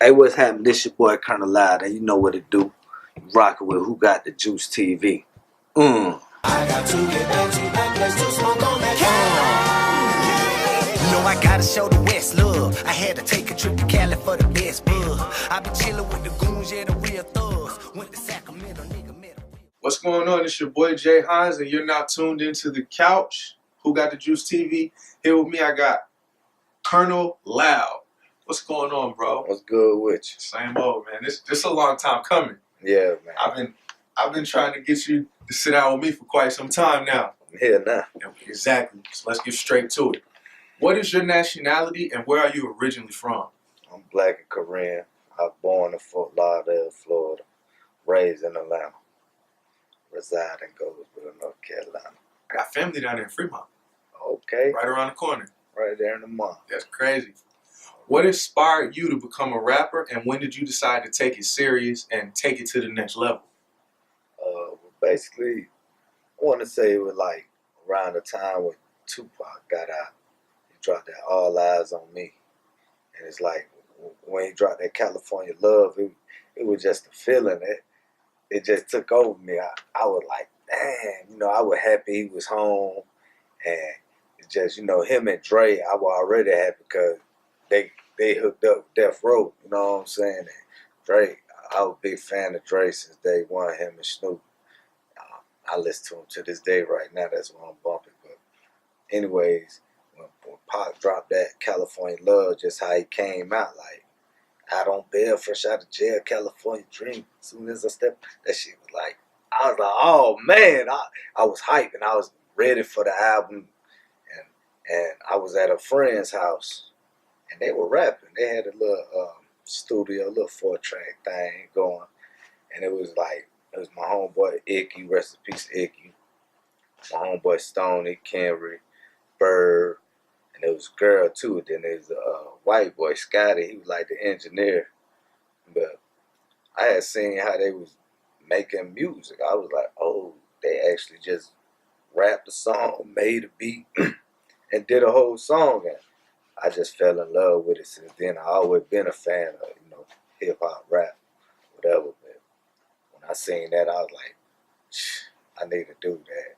Hey, what's happening? This your boy Colonel Loud, and you know what it do. You rockin' with Who Got the Juice TV. I got to get back to that place to smoke on that can. You know I gotta show the West love. I had to take a trip to Cali for the best bug. I been chillin' with the goons, yeah, the real thugs. Went to Sacramento, nigga met. What's going on? It's your boy Jay Hines, and you're now tuned into The Couch. Who Got the Juice TV? Here with me, I got Colonel Loud. What's going on, bro? What's good with you? Same old, man. This a long time coming. Yeah, man. I've been trying to get you to sit down with me for quite some time now. I'm here now. Exactly. So let's get straight to it. What is your nationality, and where are you originally from? I'm black and Korean. I was born in Fort Lauderdale, Florida. Raised in Atlanta. Reside in Goldsboro, North Carolina. I got family down there in Fremont. Okay. Right around the corner. Right there in the mall. That's crazy. What inspired you to become a rapper, and when did you decide to take it serious and take it to the next level? Basically, I want to say it was like around the time when Tupac got out. He dropped that All Eyes on Me. And it's like, when he dropped that California Love, it was just a feeling. It just took over me. I was like, damn, I was happy he was home. And it's just, him and Dre, I was already happy because they hooked up with Death Row, you know what I'm saying? And Dre, I was a big fan of Dre since day one, him and Snoop. I listen to him to this day right now, that's what I'm bumping. But anyways, when Pac dropped that California Love, just how he came out, like, out on bail, fresh out of jail, California dream. As soon as I stepped, that shit was like, I was like, oh man, I was hyped and I was ready for the album. And I was at a friend's house. And they were rapping. They had a little studio, a little 4-track thing going. And it was my homeboy Icky, rest in peace Icky. My homeboy Stoney, Kenry, Bird, and there was a girl too. Then there's a white boy, Scotty. He was like the engineer. But I had seen how they was making music. I was like, oh, they actually just rapped a song, made a beat, and did a whole song. And I just fell in love with it since then. I always been a fan of, hip hop, rap, whatever. But when I seen that, I was like, I need to do that.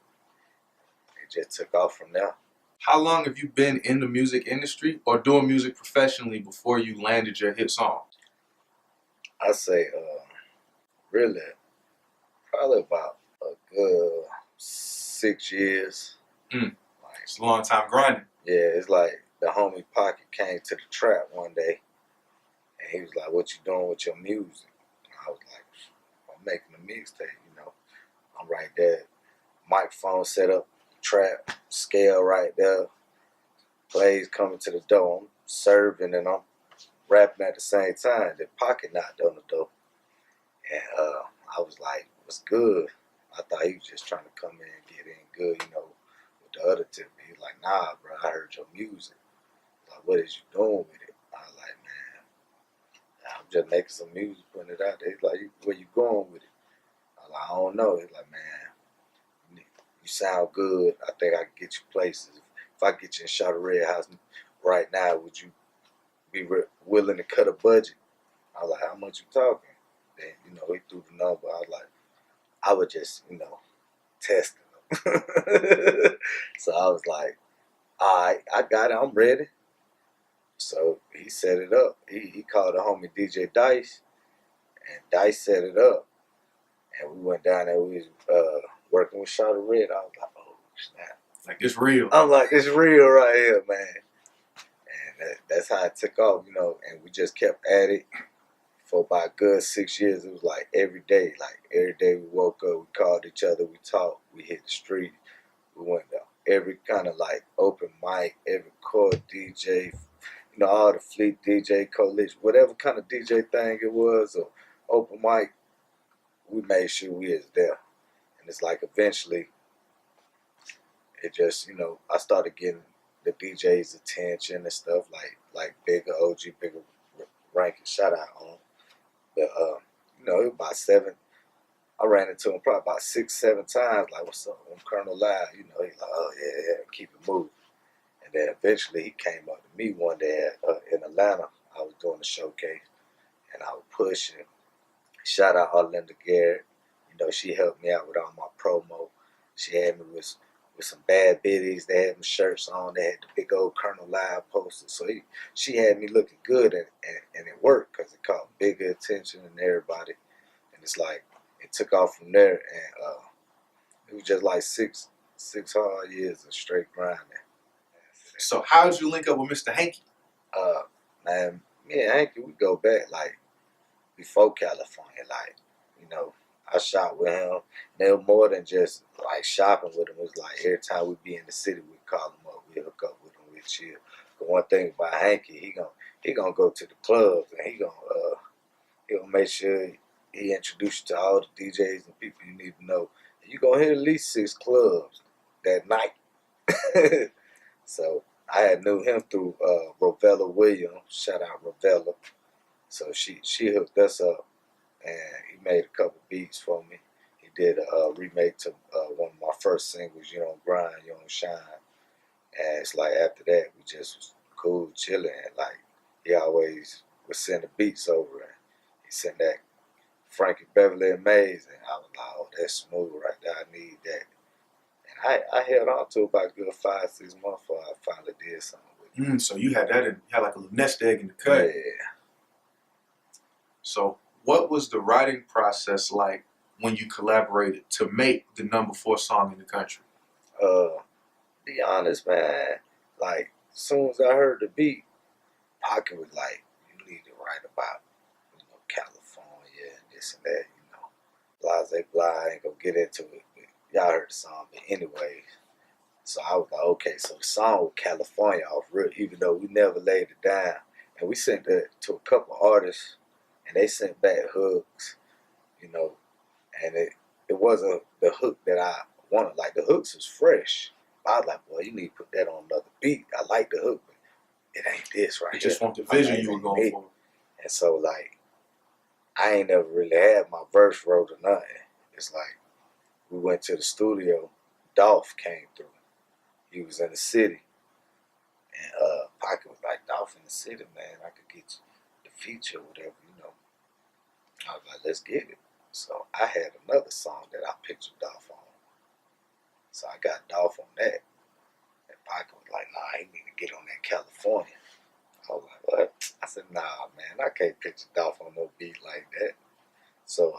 It just took off from there. How long have you been in the music industry or doing music professionally before you landed your hit song? I say, really, probably about a good 6 years. It's a long time grinding. Yeah, it's like the homie Pocket came to the trap one day, and he was like, what you doing with your music? And I was like, I'm making a mixtape, I'm right there. Microphone set up, trap, scale right there. Plays coming to the door. I'm serving and I'm rapping at the same time. The Pocket knocked on the door. And I was like, what's good? I thought he was just trying to come in and get in good, with the other tip. He was like, nah, bro, I heard your music. Like, what is you doing with it? I was like, man, I'm just making some music, putting it out there. He's like, where you going with it? I was like, I don't know. He's like, man, you sound good. I think I can get you places. If I get you in Shot of Red House right now, would you be willing to cut a budget? I was like, how much you talking? Then, he threw the number. I was like, I was just, testing him. So I was like, all right, I got it. I'm ready. So he set it up. He called the homie DJ Dice, and Dice set it up. And we went down there. We was working with Shot of Red. I was like, oh, snap. Like, it's real. I'm like, it's real right here, man. And that's how it took off, and we just kept at it for about a good 6 years. It was like every day. Like, every day we woke up, we called each other, we talked, we hit the street. We went to every kind of like open mic, every court DJ, all the Fleet DJ Coalition, whatever kind of DJ thing it was, or open mic, we made sure we was there. And it's like eventually, it just, I started getting the DJ's attention and stuff, like bigger OG, bigger ranking, shout out on. But, it was about 7, I ran into him probably about 6, 7 times, like, what's up, I'm Colonel Loud, he's like, oh yeah, keep it moving. And then eventually he came up to me one day in Atlanta. I was doing a showcase. and I would push it. Shout out Arlinda Garrett. You know, she helped me out with all my promo. She had me with some bad biddies. They had my shirts on. They had the big old Colonel Live poster. So she had me looking good, and it worked because it caught bigger attention than everybody. And it's like, it took off from there, and it was just like six hard years of straight grinding. So how did you link up with Mr. Hankey? Man, me and Hanky, we go back like before California. Like, you know, I shot with him. And it was more than just like shopping with him. It was like every time we be in the city, we call him up, we hook up with him, we chill. But one thing about Hanky, he gonna go to the clubs, and he gonna make sure he introduce you to all the DJs and people you need to know. And you gonna hit at least 6 clubs that night. So I had knew him through Rovella Williams. Shout out Rovella. So she hooked us up, and he made a couple beats for me. He did a remake to one of my first singles, You Don't Grind, You Don't Shine. And it's like after that, we just was cool, chilling. Like, he always would send the beats over, and he sent that Frankie Beverly and Mays, and I was like, oh, that's smooth right there. I need that. I held on to it about a good 5-6 months before I finally did something with it. So you had that you had like a little nest egg in the cut. Yeah. So what was the writing process like when you collaborated to make the #4 song in the country? Be honest, man. Like, as soon as I heard the beat, Pocket was like, you need to write about, you know, California and this and that, you know. Blase blah, I ain't gonna get into it. Y'all heard the song, but anyway, so I was like, okay, so the song with California off real, even though we never laid it down, and we sent it to a couple artists, and they sent back hooks, you know, and it wasn't the hook that I wanted. Like, the hooks was fresh. I was like, boy, you need to put that on another beat. I like the hook, but it ain't this right You here. just want the vision you were going for. And so, like, I ain't never really had my verse wrote or nothing. It's like, we went to the studio. Dolph came through. He was in the city. And Pocket was like, Dolph in the city, man. I could get you the feature or whatever, you know. I was like, let's get it. So I had another song that I pictured Dolph on. So I got Dolph on that. And Pocket was like, nah, he need to get on that California. I was like, what? I said, nah, man, I can't picture Dolph on no beat like that. So,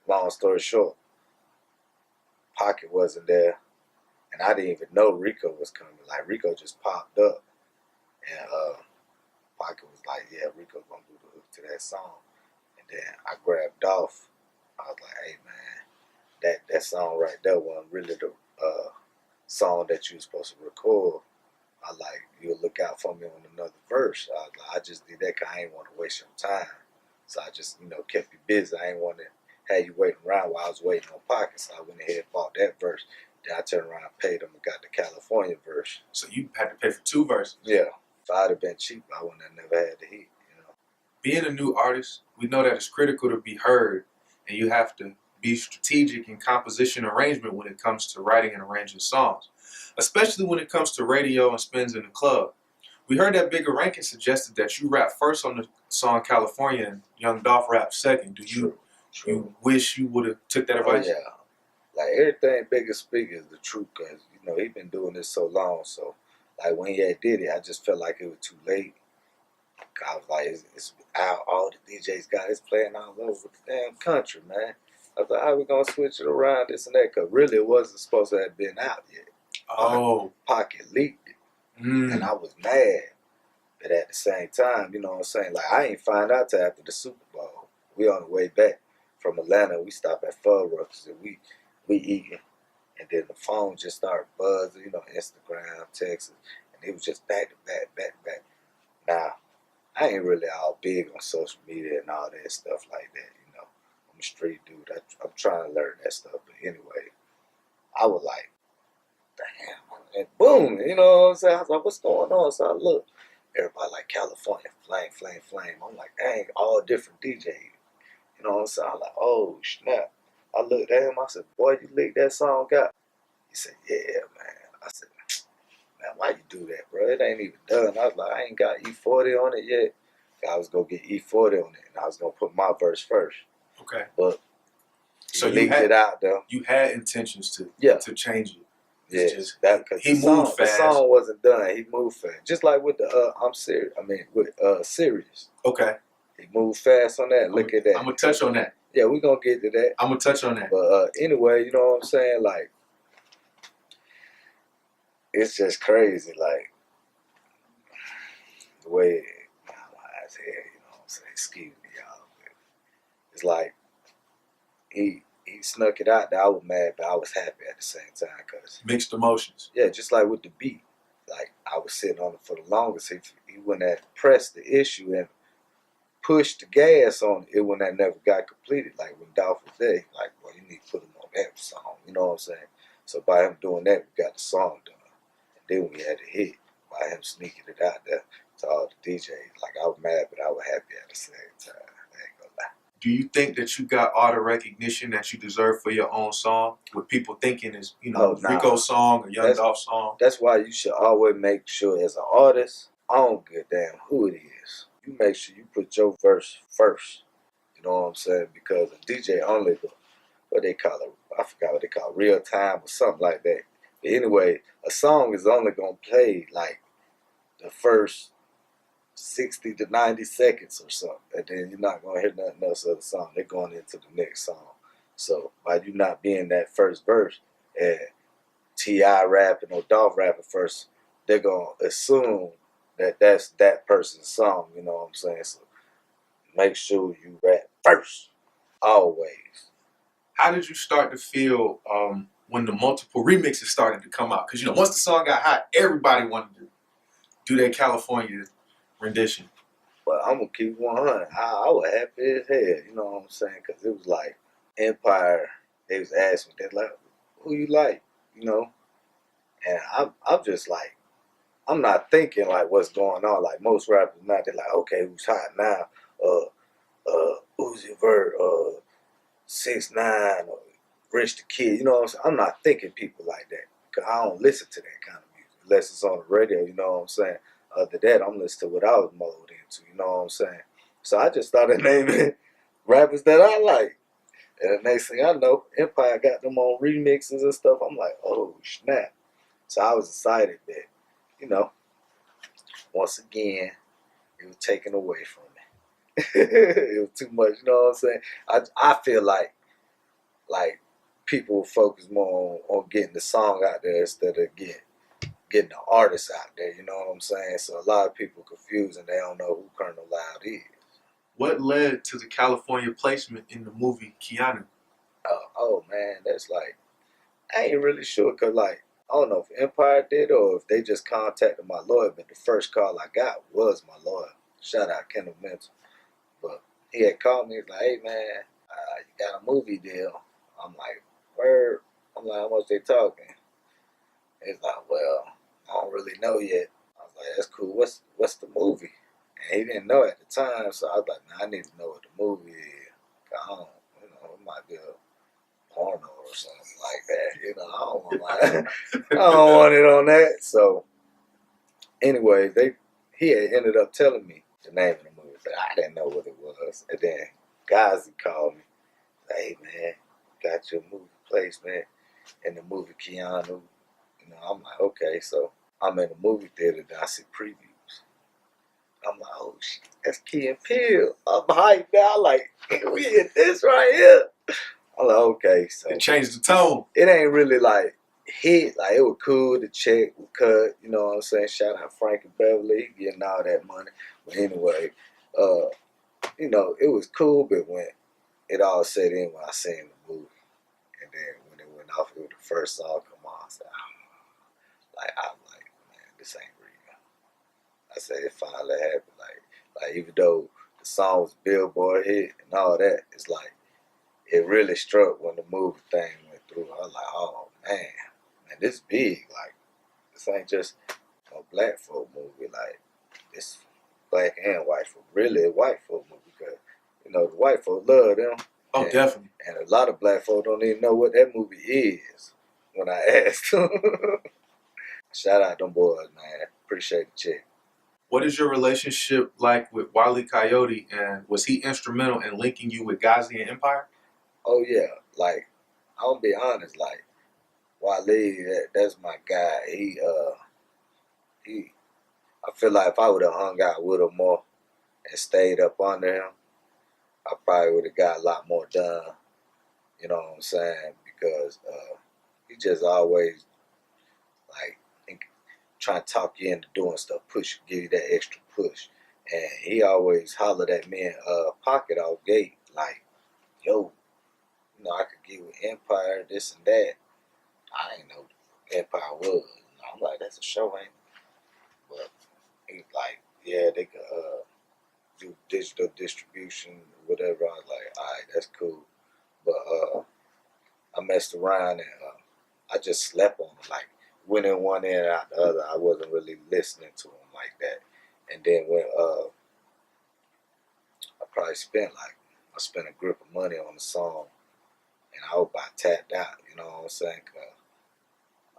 long story short, Pocket wasn't there, and I didn't even know Rico was coming. Like, Rico just popped up, and Pocket was like, yeah, Rico gonna do the hook to that song. And then I grabbed Dolph. I was like, hey, man, that song right there wasn't really the song that you were supposed to record. I like, you'll look out for me on another verse. I was like, I just did that because I ain't want to waste your time. So I just, you know, kept you busy. I ain't want to have you waiting around while I was waiting on Pocket. So I went ahead and bought that verse. Then I turned around and paid them and got the California verse. So you had to pay for 2 verses. Yeah. If I'd have been cheap, I wouldn't have never had the heat, you know. Being a new artist, we know that it's critical to be heard, and you have to be strategic in composition arrangement when it comes to writing and arranging songs, especially when it comes to radio and spins in the club. We heard that Bigger Rankin suggested that you rap first on the song California and Young Dolph rap second. Do you You wish you would have took that advice? Oh, yeah. Like, everything Bigger speak is the truth, because, you know, he been doing this so long. So, like, when he had did it, I just felt like it was too late. I was like, it's out. All the DJs got it's playing all over the damn country, man. I was like, how we going to switch it around, this and that? Because really, it wasn't supposed to have been out yet. Oh. Pocket leaked it. And I was mad. But at the same time, you know what I'm saying? Like, I ain't find out till after the Super Bowl. We on the way back from Atlanta. We stopped at Fuddruckers and we eating. And then the phone just started buzzing, you know, Instagram, Texas. And it was just back to back. Now, I ain't really all big on social media and all that stuff like that, you know. I'm a street dude. I'm trying to learn that stuff. But anyway, I was like, damn. And boom, you know what I'm saying? I was like, what's going on? So I look. Everybody like California, flame. I'm like, dang, all different DJs. You know what I'm saying? I'm like, oh, snap. I looked at him. I said, boy, you leaked that song out? He said, yeah, man. I said, man, why you do that, bro? It ain't even done. I was like, I ain't got E40 on it yet. I was gonna get E40 on it, and I was gonna put my verse first. Okay. But so you leaked it out though. You had intentions to change it. Yes, just, that because he moved fast. The song wasn't done. He moved fast, just like with the I'm serious. I mean, with Serious. Okay. He moved fast on that. Look at that. I'm gonna touch on that. Yeah, we gonna get to that. I'm gonna touch on that. But anyway, you know what I'm saying? Like, it's just crazy, like the way my eyes here. You know what I'm saying? Excuse me, y'all. But it's like he snuck it out there. I was mad, but I was happy at the same time because mixed emotions. Yeah, just like with the beat. Like I was sitting on it for the longest. He wouldn't have pressed the issue and pushed the gas on it, it wouldn't have never got completed. Like when Dolph was there, like, well, you need to put him on that song. You know what I'm saying? So by him doing that, we got the song done. And then we had a hit by him sneaking it out there to all the DJs. Like I was mad, but I was happy at the same time. I ain't gonna lie. Do you think that you got all the recognition that you deserve for your own song? What people thinking is, you know, Rico's song or Young Dolph's song? That's why you should always make sure as an artist, I don't give a damn who it is. You make sure you put your verse first. You know what I'm saying? Because a DJ only, what they call it, I forgot what they call it, real time or something like that. But anyway, a song is only going to play like the first 60 to 90 seconds or something. And then you're not going to hear nothing else of the song. They're going into the next song. So by you not being that first verse and T.I. rapping or Dolph rapping first, they're going to assume that that's that person's song, you know what I'm saying? So make sure you rap first, always. How did you start to feel when the multiple remixes started to come out? Because, you know, once the song got hot, everybody wanted to do their California rendition. But I'm going to keep 100. I was happy as hell, you know what I'm saying? Because it was like Empire, they was asking me, they're like, who you like, you know? And I'm just like, I'm not thinking like what's going on. Like most rappers now, they're like, okay, who's hot now? Uzi Vert, 6ix9ine, or Rich the Kid. You know what I'm saying? I'm not thinking people like that because I don't listen to that kind of music unless it's on the radio. You know what I'm saying? Other than that, I'm listening to what I was molded into. You know what I'm saying? So I just started naming rappers that I like. And the next thing I know, Empire got them on remixes and stuff. I'm like, oh snap! So I was excited that, you know, once again, it was taken away from me. It was too much, you know what I'm saying? I feel like people focus more on getting the song out there instead of getting the artist out there, you know what I'm saying? So a lot of people confused and they don't know who Colonel Loud is. What led to the California placement in the movie Keanu? Oh man, that's like, I ain't really sure because like, I don't know if Empire did or if they just contacted my lawyer, but the first call I got was my lawyer. Shout out Kendall Mental. But he had called me, he's like, hey man, you got a movie deal. I'm like, word? I'm like, how much they talking? He's like, well, I don't really know yet. I was like, that's cool. What's the movie? And he didn't know at the time, so I was like, man, I need to know what the movie is. I don't, you know, it might be a porno or something like that. You know, I don't want it on that. So anyway, he had ended up telling me the name of the movie, but I didn't know what it was. And then Gazi called me, like, hey man, got your movie placement in the movie Keanu. You know, I'm like, okay. So I'm in the movie theater and I see previews. I'm like, oh shit, that's Key and Peele. I'm hyped now, like, we in this right here. I'm like, okay, so it changed the tone. It ain't really like hit, like it was cool, the check was cut, you know what I'm saying? Shout out Frank and Beverly, getting all that money. But anyway, you know, it was cool, but when it all set in when I seen the movie. And then when it went off, it was the first song come on. I said, oh. I'm like, man, this ain't real. I said, it finally happened. Like even though the song was billboard hit and all that, it's like, it really struck when the movie thing went through. I was like, oh man, this big. Like, this ain't just a black folk movie. Like, it's black and white folk. Really a white folk movie because, you know, the white folk love them. Oh, definitely. And a lot of black folk don't even know what that movie is when I asked them. Shout out them boys, man. Appreciate the check. What is your relationship like with Wiley Coyote, and was he instrumental in linking you with Ghazi and Empire? Oh yeah, like I'll be honest, like Wiley, that's my guy. He. I feel like if I would have hung out with him more and stayed up under him, I probably would have got a lot more done. You know what I'm saying? Because he just always like trying to talk you into doing stuff, give you that extra push. And he always hollered at me in pocket off gate, like, yo, you know, I could get with Empire, this and that. I ain't know what Empire was. And I'm like, that's a show, ain't it? But he's like, yeah, they could do digital distribution, whatever. I was like, all right, that's cool. But I messed around and I just slept on him. Like, went in one ear and out the other. I wasn't really listening to him like that. And then when I probably spent a grip of money on the song, and I was about tapped out. You know what I'm saying?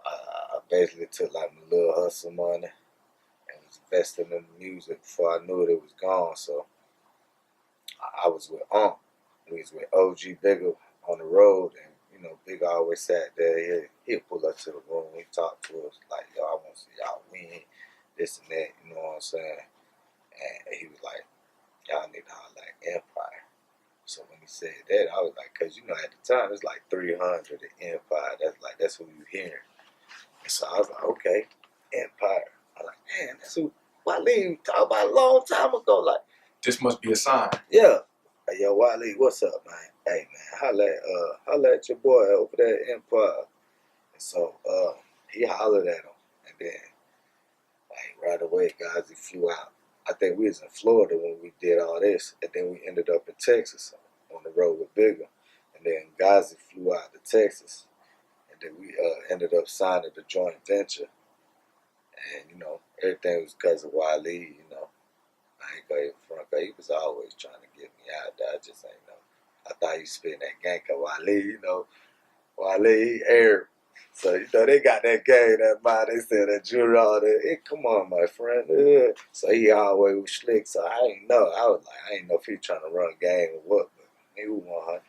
I basically took like my little hustle money and was investing in the music before I knew it was gone. So I was with Unc. We was with OG Bigger on the road, and you know, Big always sat there. He'd pull up to the room. He talked to us like, yo, I want to see y'all win, this and that. You know what I'm saying? And he was like, y'all need to holler like Empire. So when he said that, I was like, cause you know at the time it's like 300 at Empire. That's who you hearing. And so I was like, okay, Empire. I'm like, man, that's who Wiley talked about a long time ago. Like, This must be a sign. yeah. Hey, yo, Wiley, what's up, man? Hey, man, holla at your boy over there at Empire. And so he hollered at him, and then like right away, guys, he flew out. I think we was in Florida when we did all this, and then we ended up in Texas on the road with Bigger, and then Ghazi flew out to Texas, and then we ended up signing the joint venture, and you know everything was because of Wiley. You know, I ain't going front, cause he was always trying to get me out there. I just ain't know. I thought he spit that gang, cause Wiley, you know, Wiley Arab. So, you know, they got that game, that mind. They said that jewelry all that. Hey, come on, my friend. So he always was slick. So I ain't know. I was like, I ain't know if he trying to run game or what, but he was 100.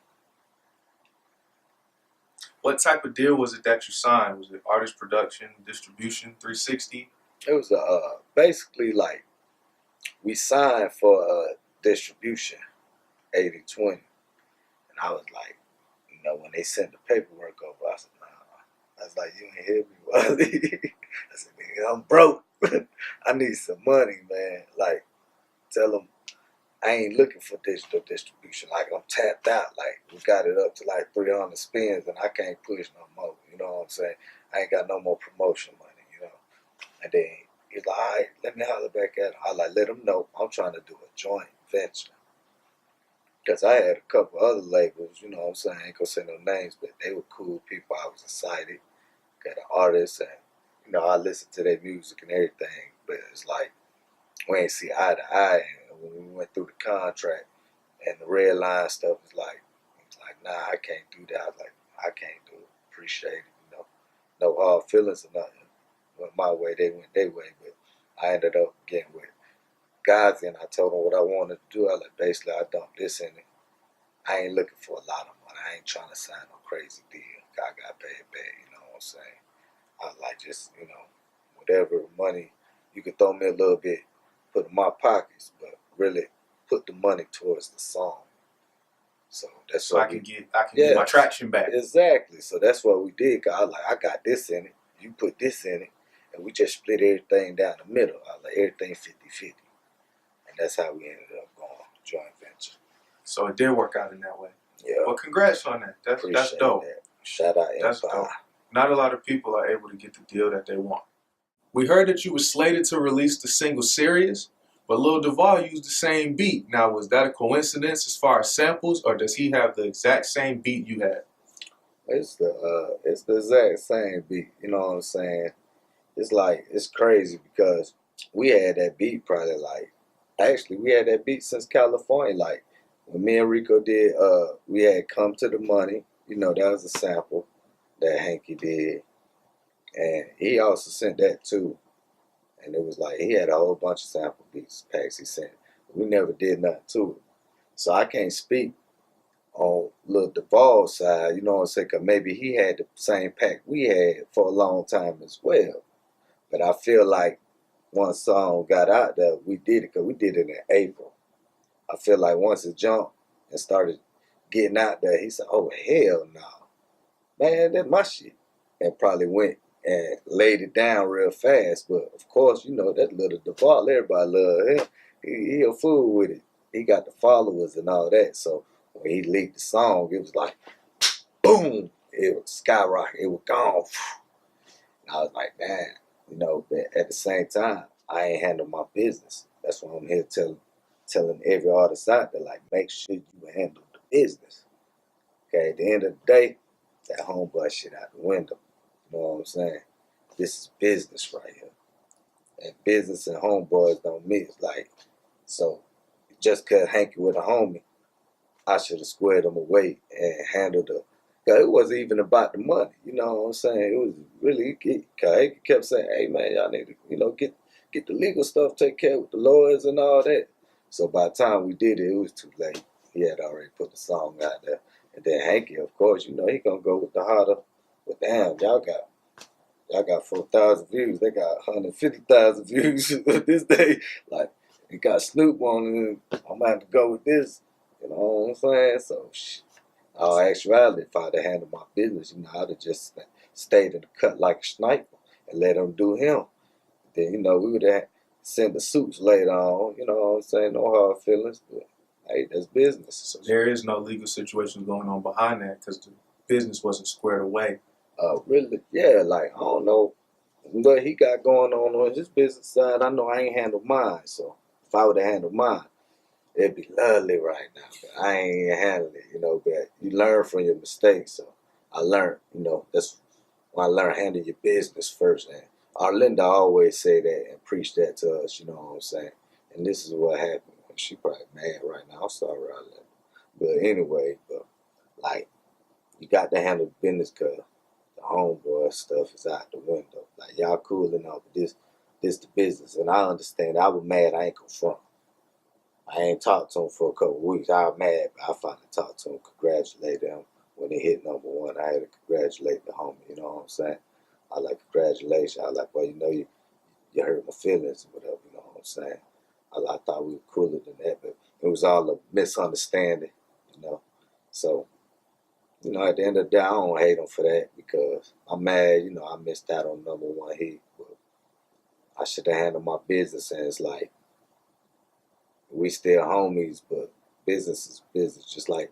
What type of deal was it that you signed? Was it artist production, distribution, 360? It was basically like we signed for distribution, 80-20. And I was like, you know, when they sent the paperwork over, I said, nah. I was like, you ain't hear me, Wiley. I said, nigga, I'm broke. I need some money, man. Like, tell them I ain't looking for digital distribution. Like, I'm tapped out. Like, we got it up to like 300 spins, and I can't push no more. You know what I'm saying? I ain't got no more promotion money, you know. And then he's like, all right, let me holler back at him. I like, let him know I'm trying to do a joint venture. Because I had a couple other labels, you know what I'm saying? I ain't gonna say no names, but they were cool people. I was excited. Got an artist, and you know, I listened to their music and everything, but it's like we ain't see eye to eye. And when we went through the contract and the red line stuff, it's like nah, I can't do that. I was like, I can't do it. Appreciate it, you know. No hard feelings or nothing. Went my way, they went their way, but I ended up getting with Ghazi, and I told him what I wanted to do. I like, basically, I dumped this in it. I ain't looking for a lot of money. I ain't trying to sign no crazy deal. I got paid back, you know what I'm saying? I was like, just, you know, whatever money you could throw me a little bit, put in my pockets, but really put the money towards the song. So that's So what I can get my traction back. Exactly. So that's what we did. Cause I was like, I got this in it. You put this in it. And we just split everything down the middle. I was like, everything 50-50. And that's how we ended up going joint venture. So it did work out in that way. Yeah. Well, congrats on that. That's dope. That. Shout out That's Empire. dope. Not a lot of people are able to get the deal that they want. We heard that you were slated to release the single Serious, but Lil Duval used the same beat. Now, was that a coincidence as far as samples, or does he have the exact same beat you had? It's the exact same beat. You know what I'm saying? It's like, it's crazy because we had that beat probably we had that beat since California. Like when me and Rico did, we had Come to the Money. You know, that was a sample that Hankey did. And he also sent that too. And it was like, he had a whole bunch of sample beats packs he sent. We never did nothing to it. So I can't speak on Lil Duval's side, you know what I'm saying? Because maybe he had the same pack we had for a long time as well. But I feel like one song got out there, we did it because we did it in April. I feel like once it jumped and started getting out there, he said, oh, hell no. Man, that's my shit. And probably went and laid it down real fast. But, of course, you know, that Lil Duval, everybody love him. He a fool with it. He got the followers and all that. So when he leaked the song, it was like, boom, it was skyrocket. It was gone. And I was like, man, you know, but at the same time, I ain't handle my business. That's why I'm here telling every artist out there, like, make sure you handle the business. Okay, at the end of the day, that homeboy shit out the window. You know what I'm saying? This is business right here. And business and homeboys don't mix. Like, so just cause Hanky with a homie, I should have squared him away and handled the. Cause it wasn't even about the money. You know what I'm saying? It was really, cause Hanky kept saying, "Hey man, y'all need to, you know, get the legal stuff taken care of with the lawyers and all that." So by the time we did it, it was too late. He had already put the song out there. And then Hanky, of course, you know, he gonna go with the harder. But damn, y'all got 4,000 views. They got 150,000 views this day. Like, it got Snoop on it. I'm gonna have to go with this. You know what I'm saying? So, all actuality, if I'd have handled my business, you know, I'd have just stayed in the cut like a sniper and let him do him. Then, you know, we would have sent the suits later on. You know what I'm saying? No hard feelings. But, hey, that's business. So there is no legal situation going on behind that because the business wasn't squared away. Really, yeah, like, I don't know what he got going on his business side. I know I ain't handled mine, so if I would have handled mine, it'd be lovely right now. But I ain't handling it, you know, but you learn from your mistakes. So I learned, you know, that's when I learned handle your business first. And Arlinda always say that and preach that to us, you know what I'm saying? And this is what happened. She probably mad right now. I'm sorry, Arlinda. But anyway, like, you got to handle business because the homeboy stuff is out the window. Like, y'all cool enough, but this the business. And I understand. I was mad. I ain't confront. I ain't talked to him for a couple of weeks. I was mad, but I finally talked to him, congratulated him when he hit number one. I had to congratulate the homie, you know what I'm saying? I like, congratulations. I like, well, you know, you hurt my feelings or whatever, you know what I'm saying? I thought we were cooler than that, but it was all a misunderstanding, you know? So, you know, at the end of the day, I don't hate him for that because I'm mad, you know, I missed out on number one hit. But I should have handled my business, and it's like, we still homies, but business is business. Just like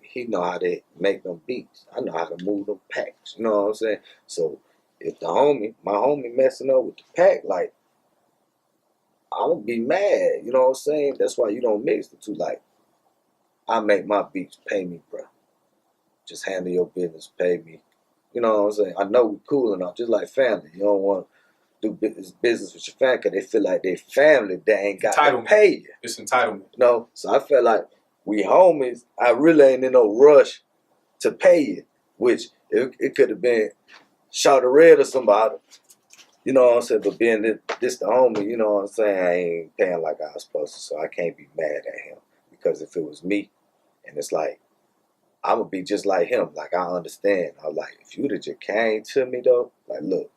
he know how to make them beats. I know how to move them packs. You know what I'm saying? So if my homie messing up with the pack, like, I'm gonna be mad. You know what I'm saying? That's why you don't mix the two. Like, I make my beats, pay me, bro. Just handle your business, pay me. You know what I'm saying? I know we cool enough, just like family. You don't want to do business with your family because they feel like they family, they ain't got to pay you. It's entitlement. You know? So I felt like we homies, I really ain't in no rush to pay you, which it could have been Shawty Red or somebody. You know what I'm saying? But being this the homie, you know what I'm saying? I ain't paying like I was supposed to, so I can't be mad at him. Because if it was me, and it's like, I would be just like him. Like, I understand. I'm like, if you would have just came to me, though, like, look,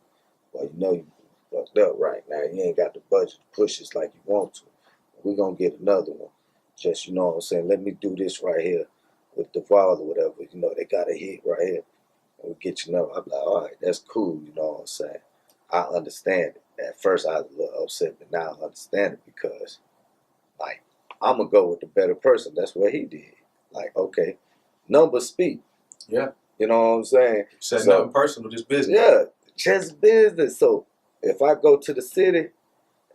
well, you know you fucked up right now. You ain't got the budget to push this like you want to. We're going to get another one. Just, you know what I'm saying, let me do this right here with Duval or whatever. You know, they got a hit right here. And we get you know. I'm like, all right, that's cool. You know what I'm saying? I understand it. At first, I was a little upset, but now I understand it because, like, I'm going to go with the better person. That's what he did. Like, okay, numbers speak. Yeah. You know what I'm saying? Said nothing personal, just business. Yeah, just business. So if I go to the city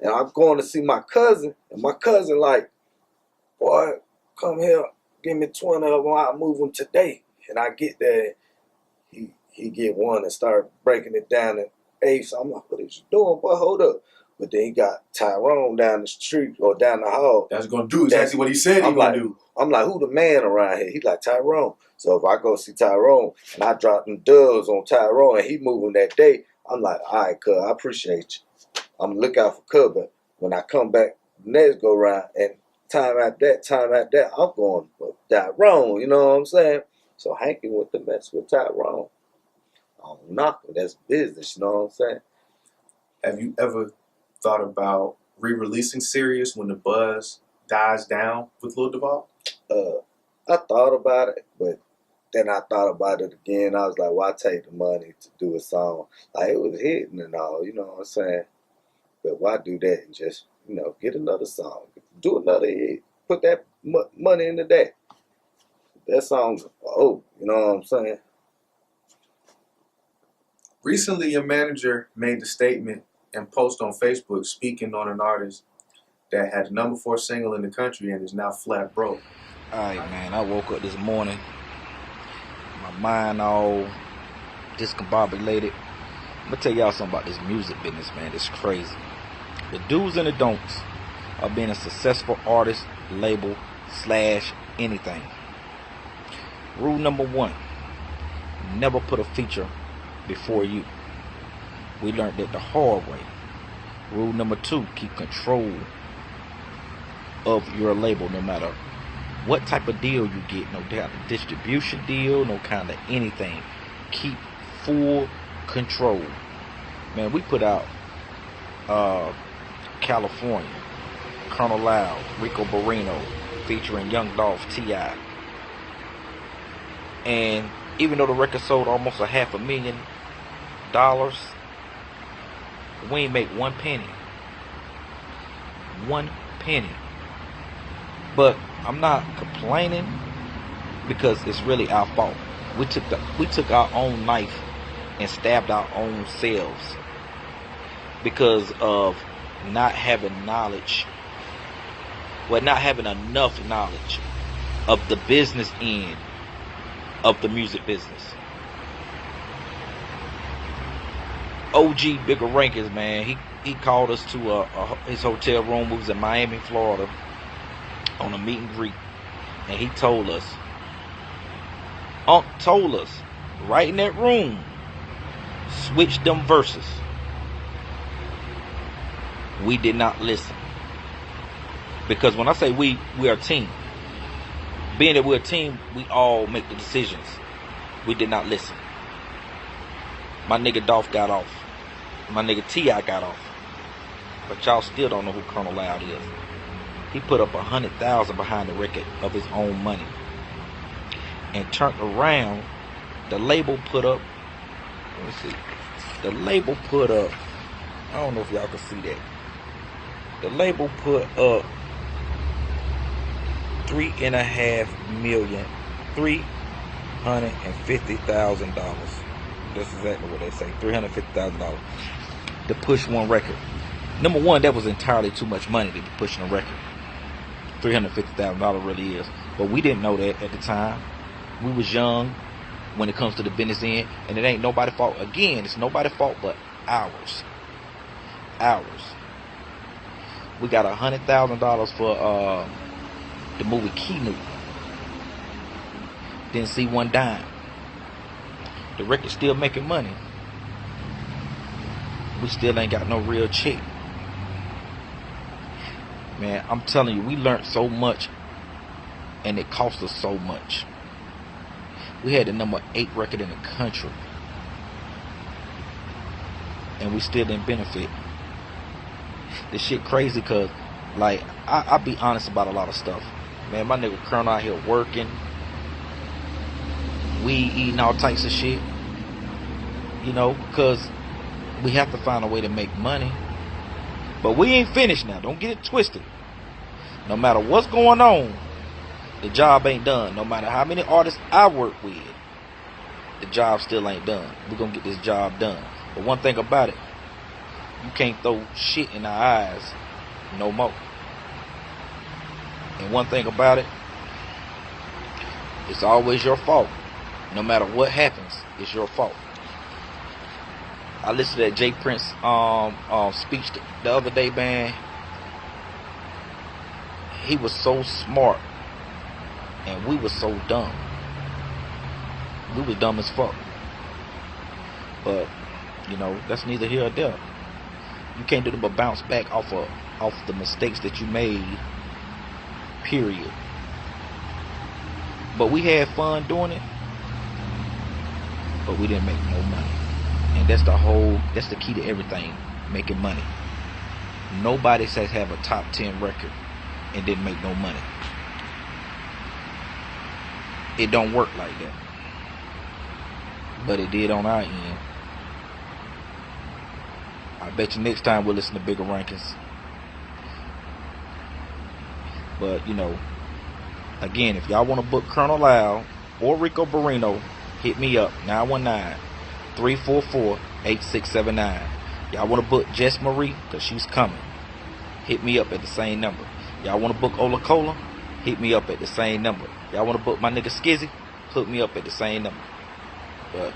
and I'm going to see my cousin, and my cousin like, boy, come here, give me 20 of them, I'll move them today. And I get there, he get one and start breaking it down in eighths. I'm like, what is you doing, boy? Hold up. But then he got Tyrone down the street or down the hall. That's going to do exactly what he said he going to do. I'm like, who the man around here? He's like, Tyrone. So if I go see Tyrone and I drop them dubs on Tyrone and he moving that day, I'm like, all right, cuz, I appreciate you. I'm gonna look out for cut, but when I come back next go round and time at that, I'm going for Tyrone, you know what I'm saying? So Hanky went to mess with Tyrone. I don't knock him, that's business, you know what I'm saying? Have you ever thought about re-releasing Sirius when the buzz dies down with Lil Duval? I thought about it, but then I thought about it again. I was like, why take the money to do a song? Like, it was hitting and all, you know what I'm saying? But why do that and just, get another song? Do another hit. Put that money into that. That song's you know what I'm saying? Recently, your manager made the statement and post on Facebook speaking on an artist that had the #4 single in the country and is now flat broke. Alright, man, I woke up this morning, my mind all discombobulated. I'm gonna tell y'all something about this music business, man. It's crazy. The do's and the don'ts of being a successful artist, label, / anything. Rule number 1, never put a feature before you. We learned that the hard way. Rule number 2, keep control of your label, no matter what type of deal you get, no doubt a distribution deal, no kind of anything. Keep full control. Man, we put out California, Colonel Loud, Rico Barrino, featuring Young Dolph, T.I. And even though the record sold almost $500,000, we ain't make 1 penny. 1 penny. But I'm not complaining because it's really our fault. We took our own knife and stabbed our own selves because of not having knowledge. Well, not having enough knowledge of the business end of the music business. OG Bigger Rankings, man, he called us to his hotel room. We was in Miami, Florida, on a meet and greet, and he told us right in that room, switch them verses. We did not listen, because when I say we are a team. Being that we're a team, we all make the decisions. We did not listen. My nigga Dolph got off. My nigga T.I. got off. But y'all still don't know who Colonel Loud is. He put up $100,000 behind the record of his own money. And turned around, the label put up, let me see. The label put up, I don't know if y'all can see that. The label put up $350,000. That's exactly what they say. $350,000 to push one record. Number one, that was entirely too much money to be pushing a record. $350,000 really is. But we didn't know that at the time. We was young when it comes to the business end, and it ain't nobody's fault. Again, it's nobody's fault but ours. We got $100,000 for the movie Keanu. Didn't see one dime. The record's still making money. We still ain't got no real check. Man, I'm telling you, we learned so much, and it cost us so much. We had the #8 record in the country, and we still didn't benefit. This shit crazy, cause like I be honest about a lot of stuff. Man, my nigga Colonel out here working, weed, eating all types of shit. You know, cause we have to find a way to make money. But we ain't finished now. Don't get it twisted. No matter what's going on, the job ain't done. No matter how many artists I work with, the job still ain't done. We're gonna get this job done. But one thing about it, you can't throw shit in our eyes no more. And one thing about it, it's always your fault. No matter what happens, it's your fault. I listened to that Jay Prince speech the other day, man. He was so smart, and we was so dumb. We was dumb as fuck. But, you know, that's neither here or there. You can't do but bounce back off the mistakes that you made. Period. But we had fun doing it, but we didn't make no money. And that's the key to everything, making money. Nobody says have a top 10 record and didn't make no money. It don't work like that. But it did on our end. I bet you next time we'll listen to bigger rankings. But, you know, again, if y'all want to book Colonel Lau or Rico Barrino, hit me up, 919-344-8679. Y'all want to book Jess Marie, because she's coming, hit me up at the same number. Y'all want to book Ola Cola, hit me up at the same number. Y'all want to book my nigga Skizzy, hook me up at the same number. But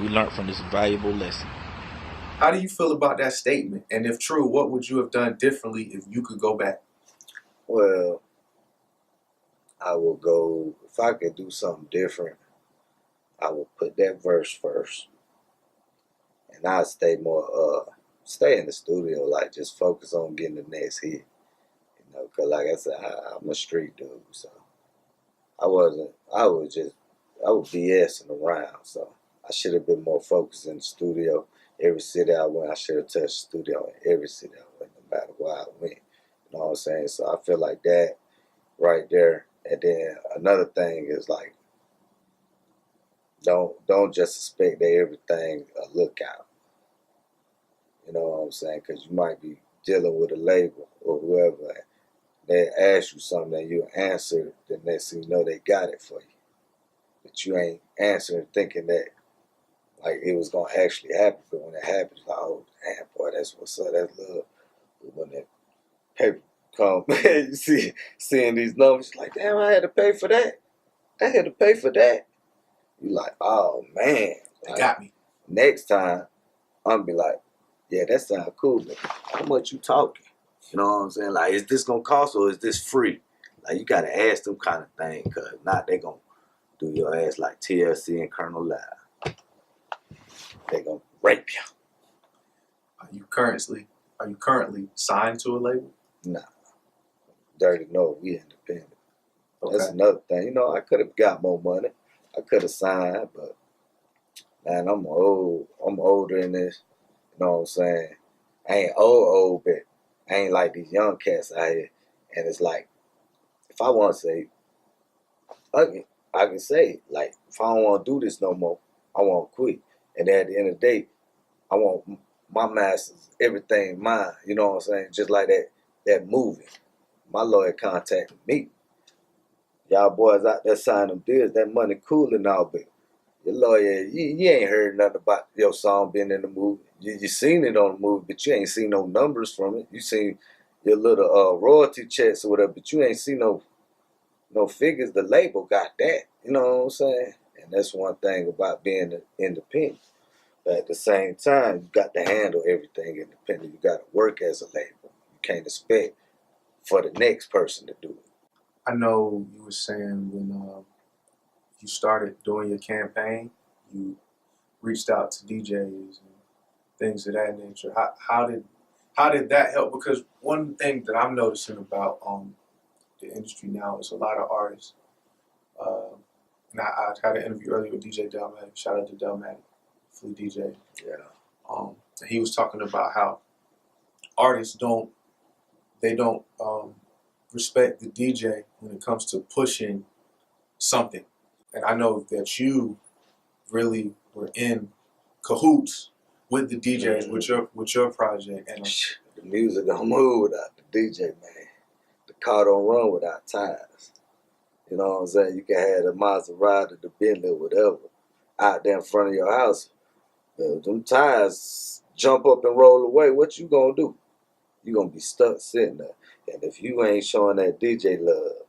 we learned from this valuable lesson. How do you feel about that statement? And if true, what would you have done differently if you could go back? Well, I will go, if I could do something different, I will put that verse first. And I'll stay in the studio, like just focus on getting the next hit. You know, because like I said, I'm a street dude, so I was BSing around, so I should have been more focused in the studio. Every city I went, I should have touched the studio in every city I went, no matter where I went. You know what I'm saying? So I feel like that right there. And then another thing is like, don't just expect that everything a lookout. You know what I'm saying? Because you might be dealing with a label or whoever. They ask you something and you answer, the next thing you know, they got it for you. But you ain't answering thinking that like it was gonna actually happen. But when it happens, like, oh damn, boy, that's what's up. That's love. But when that paper come, you seeing these numbers, like, damn, I had to pay for that. I had to pay for that. You like, oh man, They got me. Next time, I'm be like, yeah, that sounds cool, but how much you talking? You know what I'm saying? Like, is this gonna cost or is this free? Like, you gotta ask them kind of thing, cause not they gonna do your ass like TLC and Colonel Live. They gonna rape you. Are you currently signed to a label? Nah, Dirty North, we independent. Okay. That's another thing. You know, I could have got more money. I could have signed, but man, I'm older in this. You know what I'm saying? I ain't old, but I ain't like these young cats out here. And it's like, if I want to say, I can say, like, if I don't want to do this no more, I want to quit. And at the end of the day, I want my masters, everything mine. You know what I'm saying? Just like that movie. My lawyer contacted me. Y'all boys out there signing them deals, that money cool and all, but your lawyer, you ain't heard nothing about your song being in the movie. You seen it on the movie, but you ain't seen no numbers from it. You seen your little royalty checks or whatever, but you ain't seen no figures. The label got that. You know what I'm saying? And that's one thing about being independent. But at the same time, you got to handle everything independent. You got to work as a label. You can't expect for the next person to do it. I know you were saying when you started doing your campaign, you reached out to DJs and things of that nature. How did that help? Because one thing that I'm noticing about the industry now is a lot of artists. And I had an interview earlier with DJ Delmatic. Shout out to Delmatic, Flea DJ. Yeah. He was talking about how artists don't respect the DJ when it comes to pushing something. And I know that you really were in cahoots with the DJs, with your project. And the music don't move without the DJ, man. The car don't run without tires. You know what I'm saying? You can have the Maserati, the Bentley, whatever, out there in front of your house. Them tires jump up and roll away. What you gonna do? You gonna be stuck sitting there. And if you ain't showing that DJ love,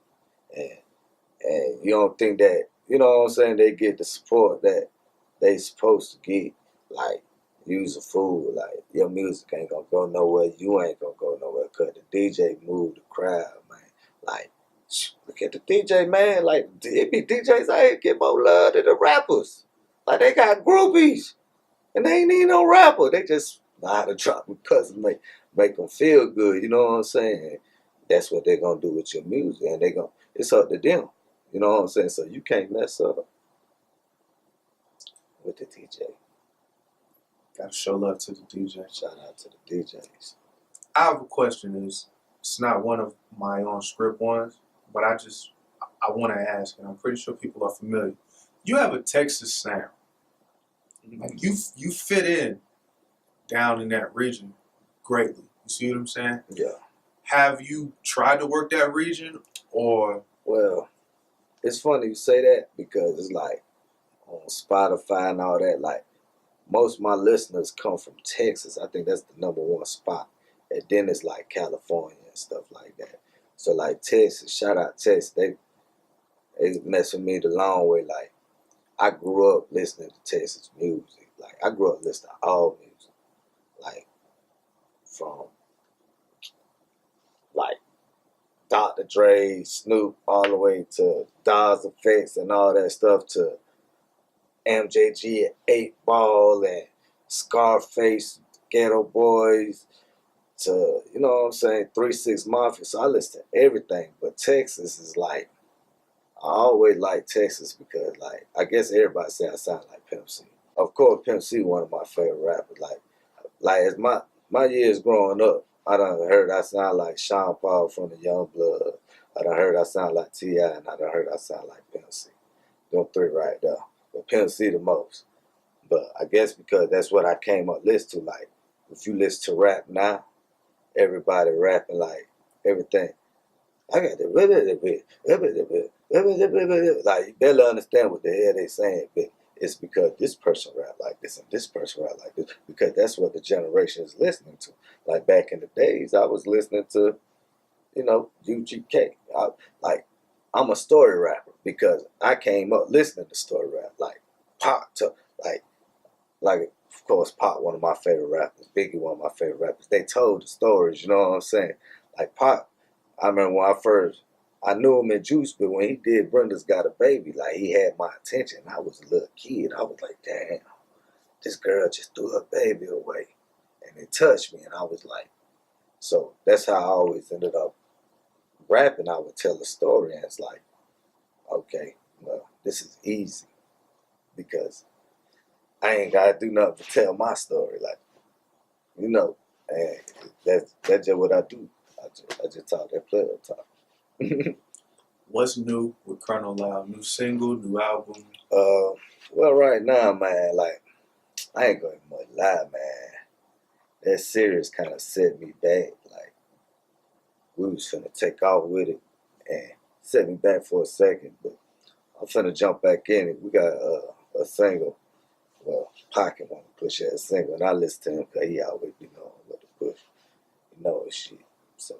and you don't think that, you know what I'm saying, they get the support that they supposed to get, like, you's a fool. Like, your music ain't gonna go nowhere. You ain't gonna go nowhere because the DJ moved the crowd, man. Like, look at the DJ, man. Like, it be DJs out here get more love than the rappers. Like, they got groupies. And they ain't even no rapper. They just know how to drop because and make them feel good. You know what I'm saying? That's what they're gonna do with your music, and it's up to them. You know what I'm saying? So you can't mess up with the DJ. Gotta show love to the DJ. Shout out to the DJs. I have a question. It's not one of my own script ones, but I want to ask, and I'm pretty sure people are familiar. You have a Texas sound. Like you fit in down in that region greatly. You see what I'm saying? Yeah. Have you tried to work that region, or? Well, it's funny you say that because it's like on Spotify and all that, like most of my listeners come from Texas. I think that's the #1 spot. And then it's like California and stuff like that. So like Texas, shout out Texas, they mess with me the long way. Like I grew up listening to Texas music. Like I grew up listening to all music. Like from like Dr. Dre, Snoop, all the way to Dawes Effects and all that stuff, to MJG, 8 Ball, and Scarface, Ghetto Boys, to, you know what I'm saying, 3-6 Mafia. So I listen to everything. But Texas is like, I always like Texas because, like, I guess everybody say I sound like Pimp C. Of course, Pimp C one of my favorite rappers. Like as my years growing up, I done heard I sound like Sean Paul from the Youngblood. I done heard I sound like T.I., and I done heard I sound like Pimp C. Them 3 right there. But Pimp C the most. But I guess because that's what I came up listening to. Like, if you listen to rap now, everybody rapping like everything. I got the like, you barely understand what the hell they saying, but it's because this person rap like this and this person rap like this, because that's what the generation is listening to. Like back in the days, I was listening to, you know, UGK. I'm a story rapper because I came up listening to story rap. Like Pop, like of course Pop, one of my favorite rappers. Biggie, one of my favorite rappers. They told the stories, you know what I'm saying? Like Pop, I remember when I knew him in Juice, but when he did Brenda's Got a Baby, like he had my attention. I was a little kid. I was like, damn, this girl just threw her baby away. And it touched me, and I was like, so that's how I always ended up rapping. I would tell a story, and it's like, okay, well, this is easy because I ain't gotta do nothing but tell my story, like, you know, and that's just what I do. I just talk that player talk. What's new with Colonel Loud? New single, new album? Well, right now, man, like, I ain't gonna much lie, man. That series kind of set me back. Like, we was finna take off with it and set me back for a second, but I'm finna jump back in it. We got a single. Well, Pocket want to push that single, and I listen to him because he always be knowing what to push. You know his shit. So,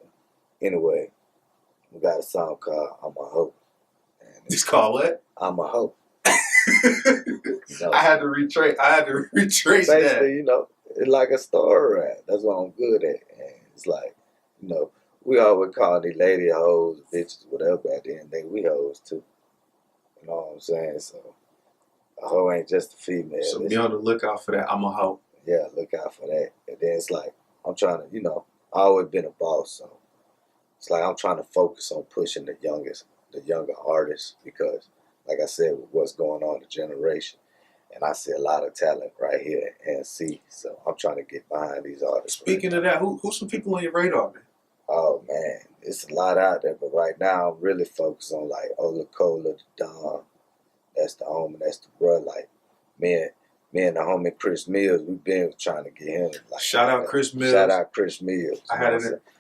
anyway, we got a song called I'm a Hope. It's called what? I'm a Hope. You know, I had to retrace basically, that. you know, it's like a story rap. That's what I'm good at. And it's like, you know, we always call these lady hoes, bitches, whatever, but at the end of the day, we hoes too. You know what I'm saying? So, a hoe ain't just a female. So be on the lookout for that. I'm a hoe. Yeah, look out for that. And then it's like, I'm trying to, you know, I always been a boss, so it's like I'm trying to focus on pushing the younger artists because, like I said, with what's going on in the generation, and I see a lot of talent right here at NC, so I'm trying to get behind these artists. Speaking of that, who's some people on your radar, man? Oh man, it's a lot out there, but right now I'm really focused on like Ola Cola, the Don. That's the homie, that's the bro. Like me and the homie Chris Mills, we've been trying to get him. Like, Shout out Chris Mills. Shout out Chris Mills.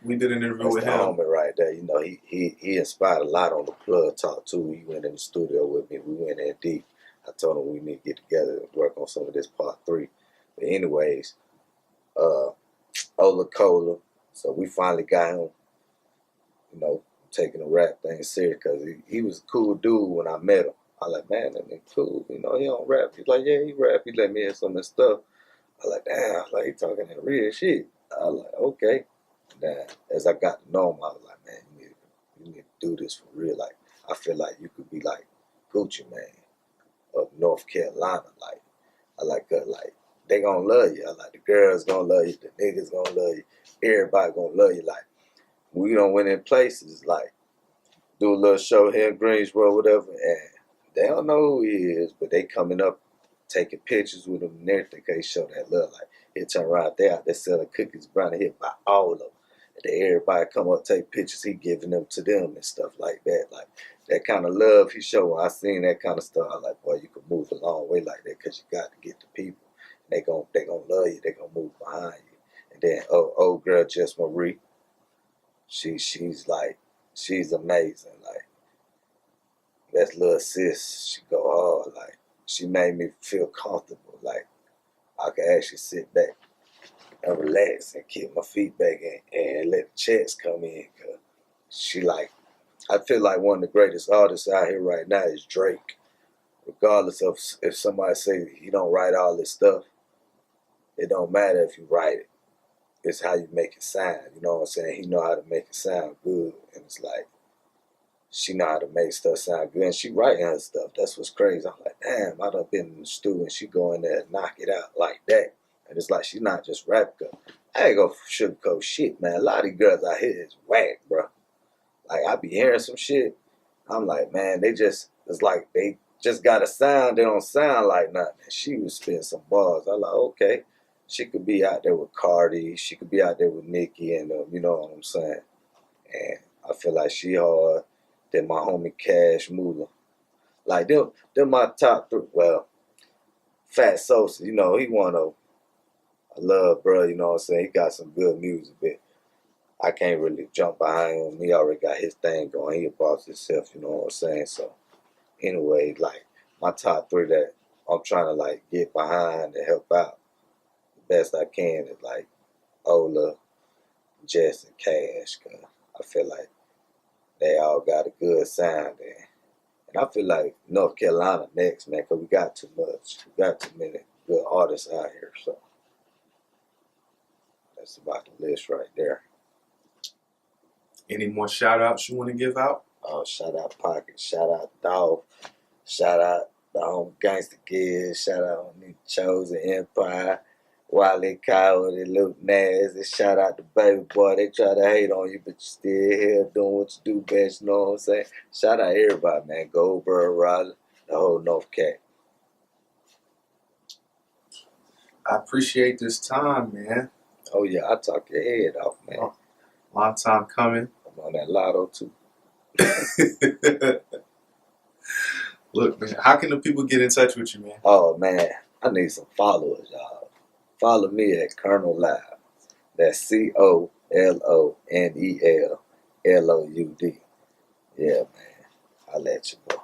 We did an interview that's with the him. Homie right there. You know, he inspired a lot on the Plug Talk too. He went in the studio with me. We went in deep. I told him we need to get together and work on some of this part 3. But anyways, Ola Cola. So we finally got him, you know, taking the rap thing serious because he was a cool dude when I met him. I like, man, that nigga cool. You know, he don't rap. He's like, yeah, he rap. He let me in some of his stuff. I like, damn, like he talking that real shit. I was like, okay. And then as I got to know him, I was like, man, you need to do this for real. Like, I feel like you could be like Gucci Mane of North Carolina. Like, I like they gonna love you. Like, the girls gonna love you, the niggas gonna love you, everybody gonna love you. Like, we done went in places, like, do a little show here in Greensboro, whatever, and they don't know who he is, but they coming up, taking pictures with him and everything, because he show that love. Like, he'll turn around there, out there selling cookies, brownie, he'll buy all of them. And then everybody come up, take pictures, he giving them to them and stuff like that. Like, that kind of love he show. When I seen that kind of stuff, I like, boy, you can move a long way like that, because you got to get the people. They gonna love you, they gonna move behind you. And then old girl Jess Marie, she's amazing. Like, that's little sis, she go hard. Like, she made me feel comfortable. Like, I could actually sit back and relax and keep my feet back and let the checks come in. Cause she like, I feel like one of the greatest artists out here right now is Drake. Regardless of if somebody say he don't write all this stuff, it don't matter if you write it. It's how you make it sound. You know what I'm saying? He know how to make it sound good. And it's like, she know how to make stuff sound good, and she writing her stuff. That's what's crazy. I'm like, damn, I done been in the studio, and she go in there and knock it out like that. And it's like, she not just rap girl. I ain't gonna sugarcoat shit, man. A lot of these girls out here is whack, bro. Like, I be hearing some shit. I'm like, man, it's like they just got a sound. They don't sound like nothing. And she was spitting some bars. I like, okay, she could be out there with Cardi. She could be out there with Nicki and you know what I'm saying? And I feel like she hard. Then my homie Cash Moolah. Like, them my top three. Well, Fat Sosa, you know, he one of, I love, bro, you know what I'm saying? He got some good music, but I can't really jump behind him. He already got his thing going. He a boss himself, you know what I'm saying? So, anyway, like, my top three that I'm trying to, like, get behind and help out the best I can is, like, Ola, Jess, and Cash, because I feel like they all got a good sound there. And I feel like North Carolina next, man, because we got too much. We got too many good artists out here. So that's about the list right there. Any more shout outs you want to give out? Oh, shout out Pocket, shout out Dolph, shout out the home Gangsta Kids, shout out on the Chosen Empire, Wiley Coyote, Luke Nasty, shout out to Baby Boy. They try to hate on you, but you still here doing what you do best, you know what I'm saying? Shout out everybody, man. Goldberg, Raleigh, the whole North Cat. I appreciate this time, man. Oh, yeah, I talk your head off, man. Oh, long time coming. I'm on that lotto, too. Look, man, how can the people get in touch with you, man? Oh, man, I need some followers, y'all. Follow me at Colonel Loud. That's COLONELLOUD. Yeah, man. I'll let you go.